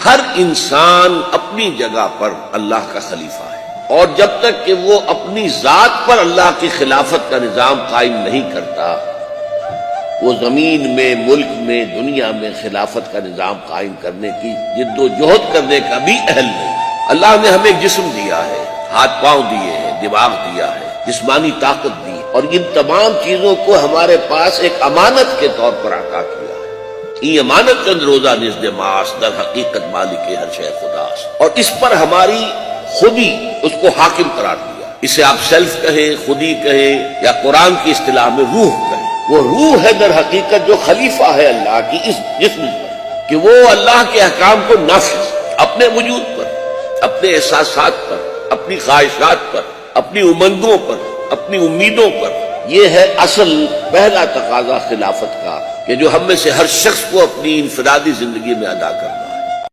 ہر انسان اپنی جگہ پر اللہ کا خلیفہ ہے، اور جب تک کہ وہ اپنی ذات پر اللہ کی خلافت کا نظام قائم نہیں کرتا، وہ زمین میں، ملک میں، دنیا میں خلافت کا نظام قائم کرنے کی جد و جہد کرنے کا بھی اہل نہیں۔ اللہ نے ہمیں جسم دیا ہے، ہاتھ پاؤں دیے ہیں، دماغ دیا ہے، جسمانی طاقت دی، اور ان تمام چیزوں کو ہمارے پاس ایک امانت کے طور پر عطا کیا ہے۔ یہ امانت چند روزہ نزد ماس، در حقیقت مالک ہر شے خداست، اور اس پر ہماری خودی اس کو حاکم قرار دیا۔ اسے آپ سیلف کہیں، خودی کہیں، یا قرآن کی اصطلاح میں روح کہیں۔ وہ روح ہے در حقیقت جو خلیفہ ہے اللہ کی اس جسم پر، کہ وہ اللہ کے احکام کو نافذ اپنے وجود پر، اپنے احساسات پر، اپنی خواہشات پر، اپنی امنگوں پر، اپنی امیدوں پر۔ یہ ہے اصل پہلا تقاضا خلافت کا، کہ جو ہم میں سے ہر شخص کو اپنی انفرادی زندگی میں ادا کرنا۔